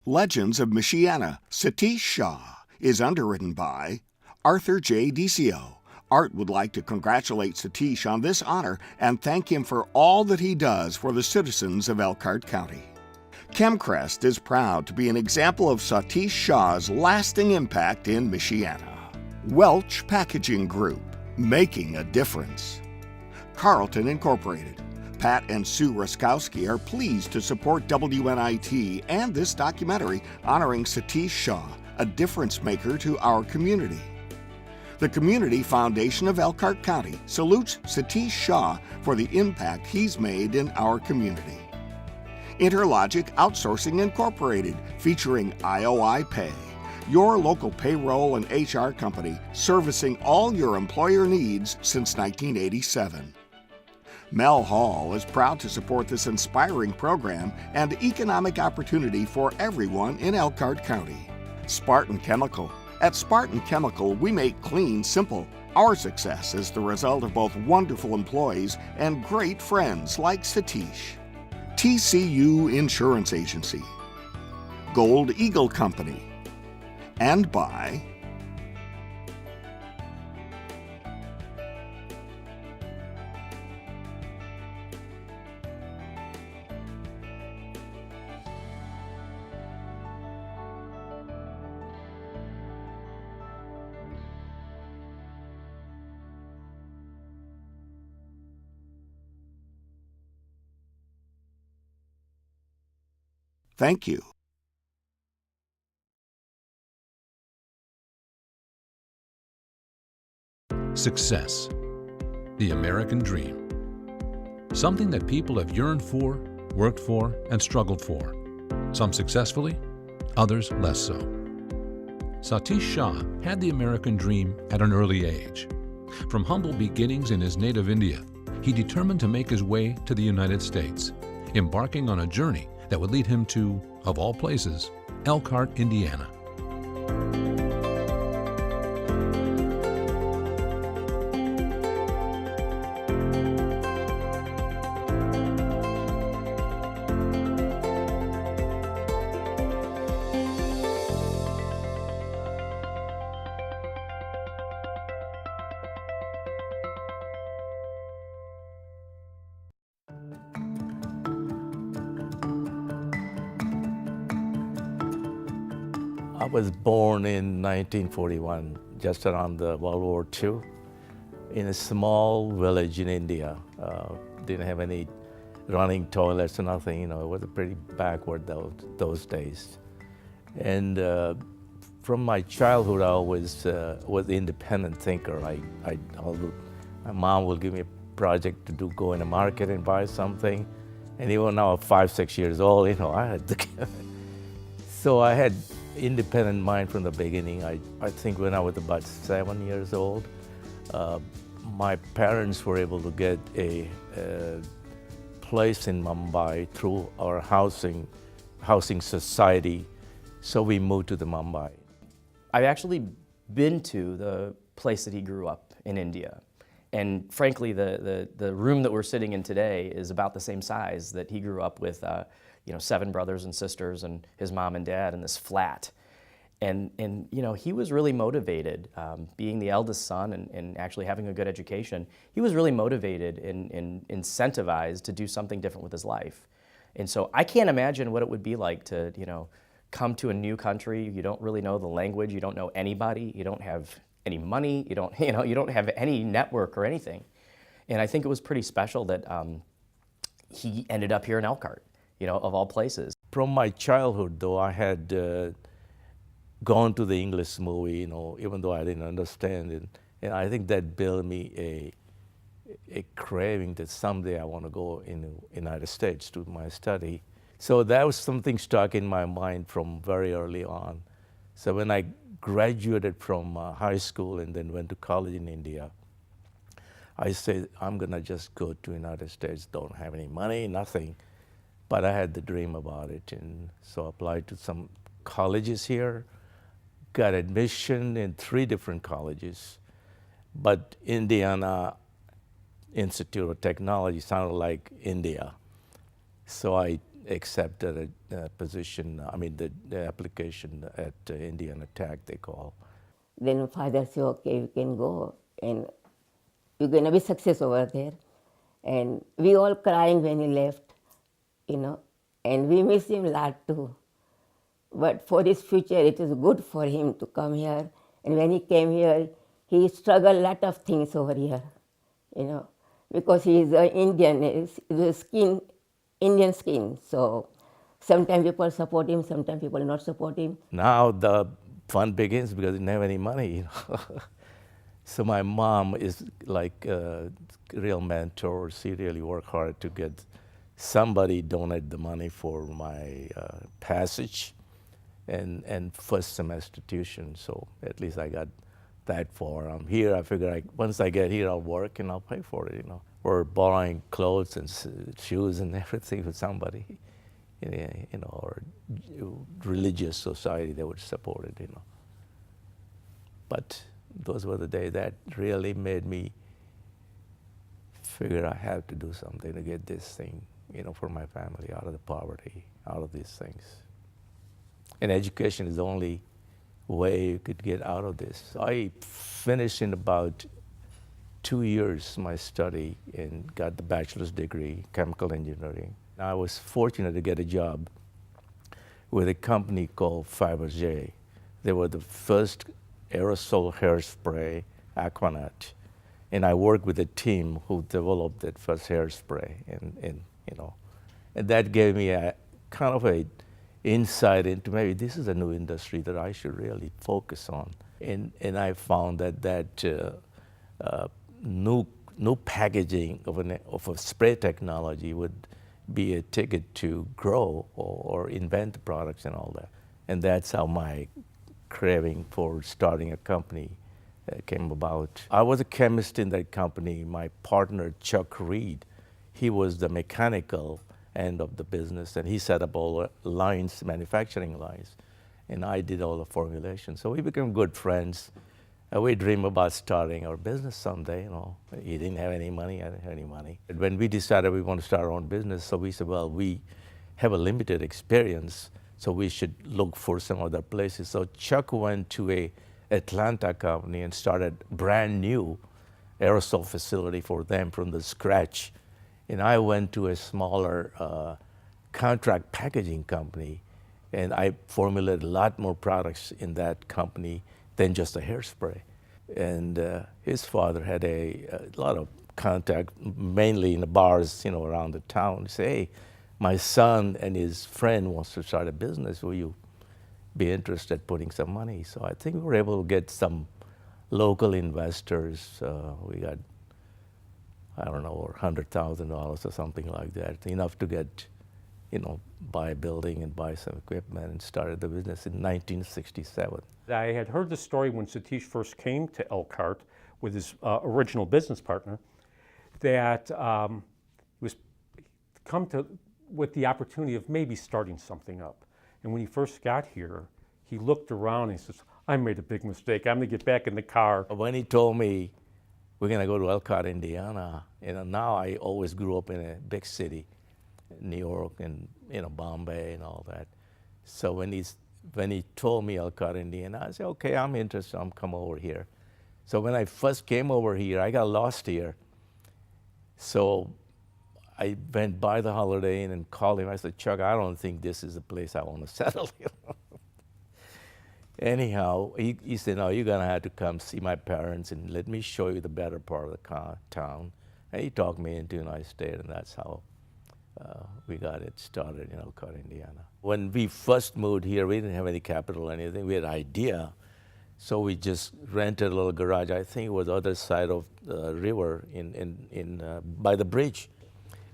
Legends of Michiana, Satish Shah, is underwritten by Arthur J. Decio. Art would like to congratulate Satish on this honor and thank him for all that he does for the citizens of Elkhart County. Chemcrest is proud to be an example of Satish Shah's lasting impact in Michiana. Welch Packaging Group, making a difference. Carlton Incorporated. Pat and Sue Ruskowski are pleased to support WNIT and this documentary honoring Satish Shah, a difference maker to our community. The Community Foundation of Elkhart County salutes Satish Shah for the impact he's made in our community. Interlogic Outsourcing Incorporated, featuring IOI Pay, your local payroll and HR company servicing all your employer needs since 1987. Mel Hall is proud to support this inspiring program and economic opportunity for everyone in Elkhart County. Spartan Chemical. At Spartan Chemical, we make clean simple. Our success is the result of both wonderful employees and great friends like Satish. TCU Insurance Agency. Gold Eagle Company. And by Thank you. Success, the American dream. Something that people have yearned for, worked for, and struggled for. Some successfully, others less so. Satish Shah had the American dream at an early age. From humble beginnings in his native India, he determined to make his way to the United States, embarking on a journey that would lead him to, of all places, Elkhart, Indiana. I was born in 1941, just around the World War II, in a small village in India. Didn't have any running toilets or nothing, it was pretty backward those days. And from my childhood, I always was an independent thinker. My mom will give me a project to do, go in the market and buy something. And even now, 5, 6 years old, I had to. So I had independent mind from the beginning. I think when I was about 7 years old, my parents were able to get a place in Mumbai through our housing society, so we moved to the Mumbai. I've actually been to the place that he grew up in India. And frankly, the room that we're sitting in today is about the same size that he grew up with, 7 brothers and sisters and his mom and dad in this flat. And he was really motivated, being the eldest son and actually having a good education. He was really motivated and incentivized to do something different with his life. And so I can't imagine what it would be like to, come to a new country. You don't really know the language. You don't know anybody. You don't have any money. You don't have any network or anything. And I think it was pretty special that he ended up here in Elkhart, of all places. From my childhood, though, I had gone to the English movie, even though I didn't understand it. And I think that built me a craving that someday I want to go in the United States to my study. So that was something stuck in my mind from very early on. So when I graduated from high school and then went to college in India, I said, I'm going to just go to the United States, don't have any money, nothing. But I had the dream about it, and so I applied to some colleges here, got admission in 3 different colleges. But Indiana Institute of Technology sounded like India. So I accepted a position, I mean the application at Indiana Tech, they call. Then father said, okay, you can go and you're going to be success over there. And we all crying when he left, and we miss him a lot too. But for his future, it is good for him to come here. And when he came here, he struggled a lot of things over here, because he is Indian, Indian skin. So sometimes people support him, sometimes people not support him. Now the fun begins because he didn't have any money. So my mom is like a real mentor. She really worked hard to get somebody donate the money for my passage and first semester tuition. So at least I got that far. I'm here. I figure once I get here, I'll work and I'll pay for it. Or borrowing clothes and shoes and everything for somebody, or religious society that would support it. But those were the days that really made me figure I have to do something to get this thing, for my family out of the poverty, out of these things. And education is the only way you could get out of this. I finished in about 2 years my study and got the bachelor's degree, chemical engineering. I was fortunate to get a job with a company called Fabergé. They were the first aerosol hairspray, Aquanet. And I worked with a team who developed that first hairspray. And that gave me a kind of a insight into maybe this is a new industry that I should really focus on. And I found that new packaging of a spray technology would be a ticket to grow or invent products and all that. And that's how my craving for starting a company came about. I was a chemist in that company. My partner, Chuck Reed, he was the mechanical end of the business, and he set up all the lines, manufacturing lines, and I did all the formulation. So we became good friends. We dream about starting our business someday. He didn't have any money, I didn't have any money. And when we decided we want to start our own business, so we said, well, we have a limited experience, so we should look for some other places. So Chuck went to a Atlanta company and started brand new aerosol facility for them from the scratch. And I went to a smaller contract packaging company, and I formulated a lot more products in that company than just a hairspray. And his father had a lot of contact, mainly in the bars, around the town. He said, hey, my son and his friend wants to start a business. Will you be interested in putting some money? So I think we were able to get some local investors. We got, I don't know, $100,000 or something like that, enough to get, buy a building and buy some equipment, and started the business in 1967. I had heard the story when Satish first came to Elkhart with his original business partner, that he was come to with the opportunity of maybe starting something up. And when he first got here, he looked around and he says, I made a big mistake. I'm going to get back in the car. When he told me we're going to go to Elkhart, Indiana, now I always grew up in a big city, New York and Bombay and all that. So when he told me Elkhart, Indiana, I said, okay, I'm interested, I'm come over here. So when I first came over here, I got lost here. So I went by the Holiday Inn and called him. I said, Chuck, I don't think this is the place I want to settle. Anyhow, he said, no, you're going to have to come see my parents and let me show you the better part of the town. And he talked me into a nice state, and that's how we got it started in Elkhart, Indiana. When we first moved here, we didn't have any capital or anything. We had an idea. So we just rented a little garage. I think it was the other side of the river by the bridge.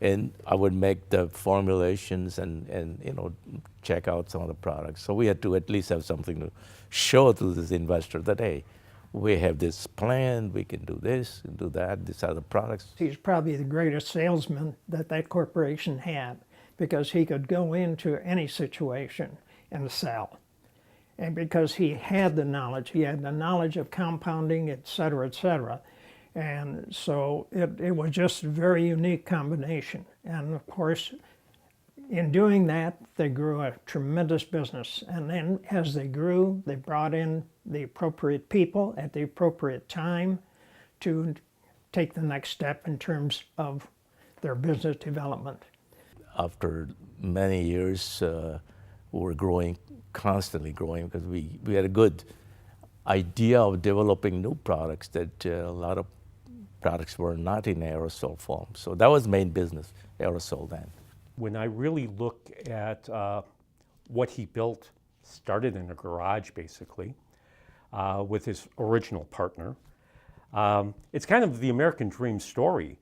And I would make the formulations and check out some of the products. So we had to at least have something to show to this investor that, hey, we have this plan, we can do this and do that, these are the products. He's probably the greatest salesman that corporation had, because he could go into any situation and sell. And because he had the knowledge of compounding, et cetera, et cetera. And so it was just a very unique combination. And of course, in doing that, they grew a tremendous business. And then as they grew, they brought in the appropriate people at the appropriate time to take the next step in terms of their business development. After many years, we were growing, constantly growing, because we had a good idea of developing new products that a lot of products were not in aerosol form. So that was main business, aerosol then. When I really look at what he built, started in a garage basically, with his original partner. It's kind of the American dream story.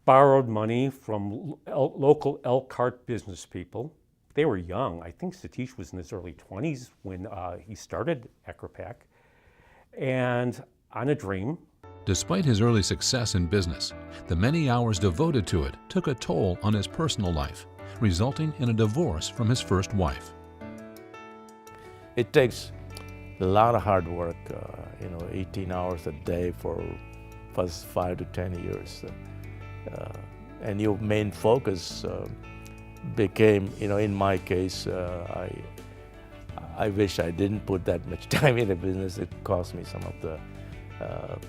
Borrowed money from local Elkhart business people. They were young. I think Satish was in his early 20s when he started Acropac. And on a dream. Despite his early success in business, the many hours devoted to it took a toll on his personal life, resulting in a divorce from his first wife. It takes a lot of hard work, 18 hours a day for first 5 to 10 years. And your main focus became, in my case, I wish I didn't put that much time in the business. It cost me some of the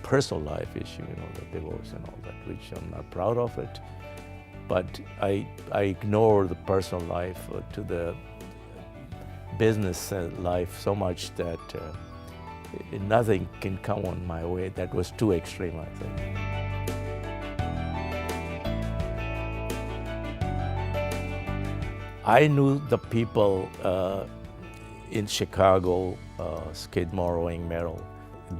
personal life issue, the divorce and all that, which I'm not proud of it. But I ignore the personal life to the business life so much that nothing can come on my way. That was too extreme, I think. I knew the people in Chicago, Skidmore, Owing Merrill.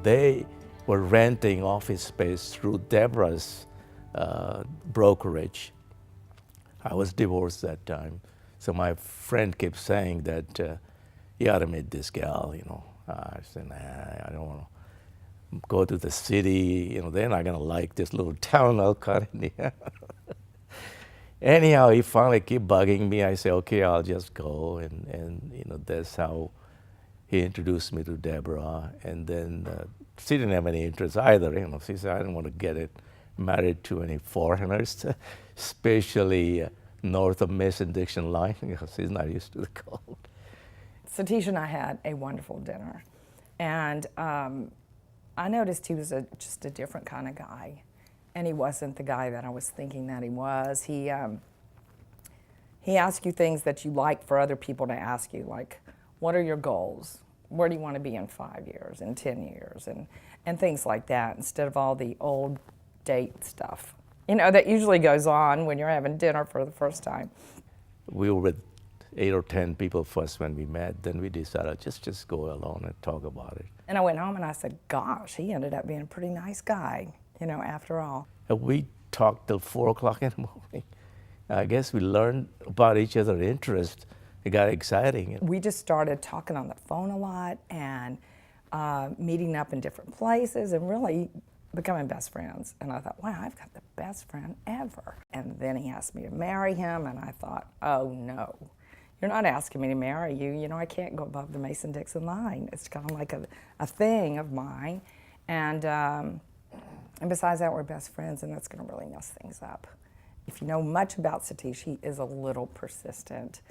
They were renting office space through Deborah's brokerage. I was divorced that time, so my friend kept saying that you ought to meet this gal. I said, nah, I don't want to go to the city. They're not gonna like this little town, Elkhart, Indiana. Anyhow, he finally kept bugging me. I said, okay, I'll just go. And that's how he introduced me to Deborah. And then she didn't have any interest either. She said, I didn't want to get married to any foreigners, especially north of Mason-Dixon line, because she's not used to the cold. Satish and I had a wonderful dinner. And I noticed he was just a different kind of guy. And he wasn't the guy that I was thinking that he was. He asked you things that you like for other people to ask you, like, what are your goals? Where do you want to be in 5 years, in 10 years, and things like that, instead of all the old date stuff, that usually goes on when you're having dinner for the first time. We were with 8 or 10 people first when we met, then we decided just go alone and talk about it. And I went home and I said, gosh, he ended up being a pretty nice guy. After all. We talked till 4 o'clock in the morning. I guess we learned about each other's interest. It got exciting. We just started talking on the phone a lot and meeting up in different places and really becoming best friends. And I thought, wow, I've got the best friend ever. And then he asked me to marry him, and I thought, oh no, you're not asking me to marry you. I can't go above the Mason-Dixon line. It's kind of like a thing of mine. And besides that, we're best friends, and that's going to really mess things up. If you know much about Satish, he is a little persistent.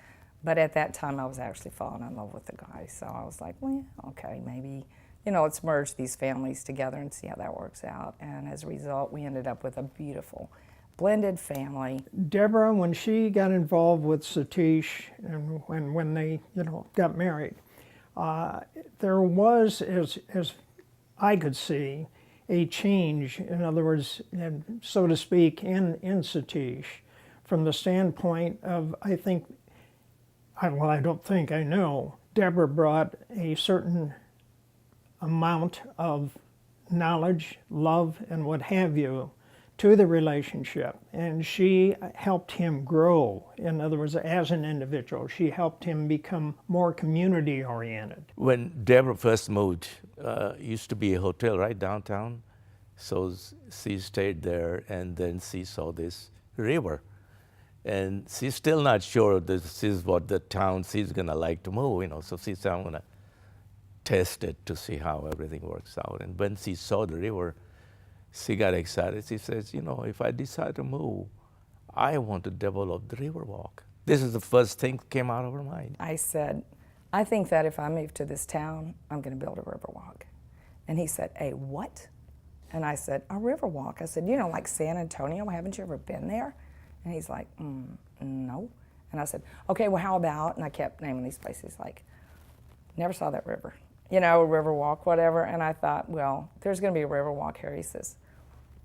But at that time, I was actually falling in love with the guy. So I was like, well, okay, maybe, let's merge these families together and see how that works out. And as a result, we ended up with a beautiful blended family. Deborah, when she got involved with Satish and when they, got married, there was, as I could see, a change, in other words, so to speak, in Satish, from the standpoint of, I know, Deborah brought a certain amount of knowledge, love, and what have you to the relationship, and she helped him grow. In other words, as an individual, she helped him become more community-oriented. When Deborah first moved, used to be a hotel right downtown, so she stayed there, and then she saw this river. And she's still not sure this is what the town she's gonna like to move, so she said, I'm gonna test it to see how everything works out. And when she saw the river, she got excited. She says, if I decide to move, I want to develop the river walk. This is the first thing that came out of her mind. I said, I think that if I move to this town, I'm going to build a riverwalk. And he said, a what? And I said, a riverwalk. I said, you know, like San Antonio, haven't you ever been there? And he's like, no. And I said, okay, well, how about, and I kept naming these places, like, never saw that river. You know, a riverwalk, whatever. And I thought, well, there's going to be a riverwalk here. He says,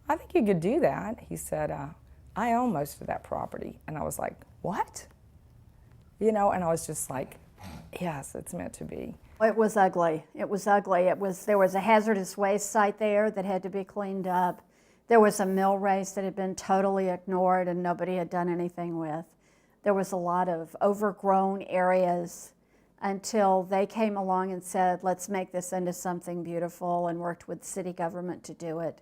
I think you could do that. He said, I own most of that property. And I was like, what? You know, and I was just like, yes, it's meant to be. It was ugly. It was ugly. There was a hazardous waste site there that had to be cleaned up. There was a mill race that had been totally ignored and nobody had done anything with. There was a lot of overgrown areas until they came along and said, let's make this into something beautiful, and worked with city government to do it.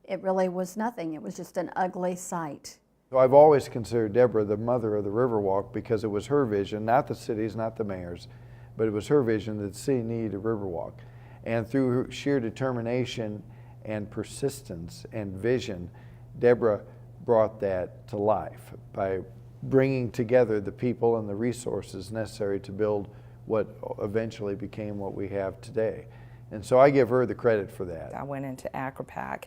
It really was nothing. It was just an ugly site. So I've always considered Deborah the mother of the Riverwalk because it was her vision, not the city's, not the mayor's, but it was her vision that the city needed a Riverwalk. And through her sheer determination and persistence and vision, Deborah brought that to life by bringing together the people and the resources necessary to build what eventually became what we have today. And so I give her the credit for that. I went into ACROPAC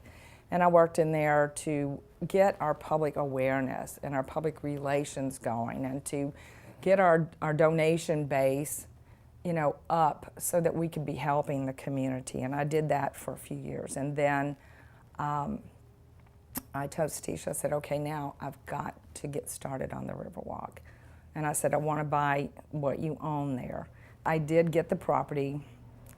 and I worked in there to get our public awareness and our public relations going, and to get our donation base, you know, up so that we could be helping the community. And I did that for a few years. And then I told Satish, I said, okay, now I've got to get started on the Riverwalk. And I said, I want to buy what you own there. I did get the property,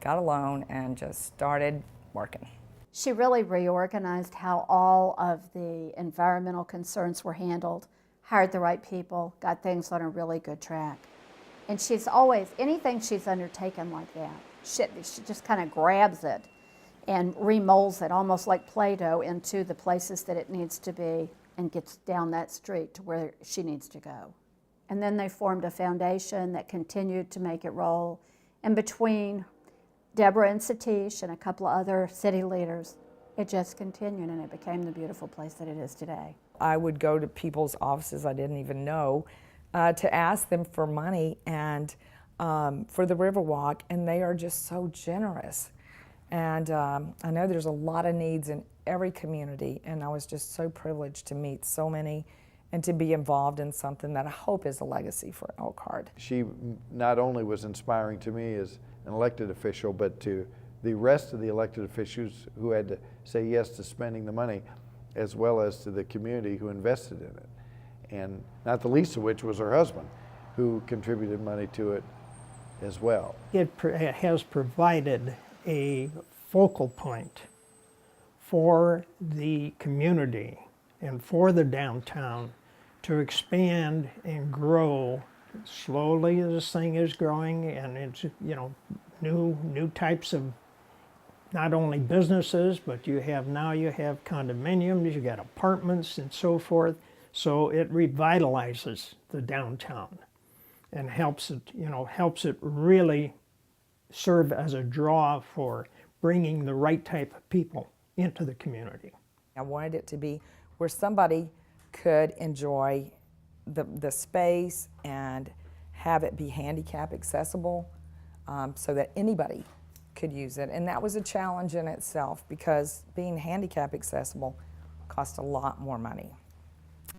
got a loan, and just started working. She really reorganized how all of the environmental concerns were handled, hired the right people, got things on a really good track. And she's always, anything she's undertaken like that, she just kind of grabs it and remolds it, almost like Play-Doh, into the places that it needs to be, and gets down that street to where she needs to go. And then they formed a foundation that continued to make it roll. And between Deborah and Satish and a couple of other city leaders, it just continued, and it became the beautiful place that it is today. I would go to people's offices I didn't even know to ask them for money and for the Riverwalk, and they are just so generous. And I know there's a lot of needs in every community, and I was just so privileged to meet so many and to be involved in something that I hope is a legacy for Elkhart. She not only was inspiring to me as an elected official, but to the rest of the elected officials who had to say yes to spending the money, as well as to the community who invested in it. And not the least of which was her husband, who contributed money to it as well. It has provided a focal point for the community and for the downtown to expand and grow slowly. This thing is growing, and it's, you know, new types of not only businesses, but you have condominiums, you got apartments and so forth. So it revitalizes the downtown and helps it really serve as a draw for bringing the right type of people into the community. I wanted it to be where somebody could enjoy the space and have it be handicap accessible, so that anybody could use it. And that was a challenge in itself, because being handicap accessible cost a lot more money.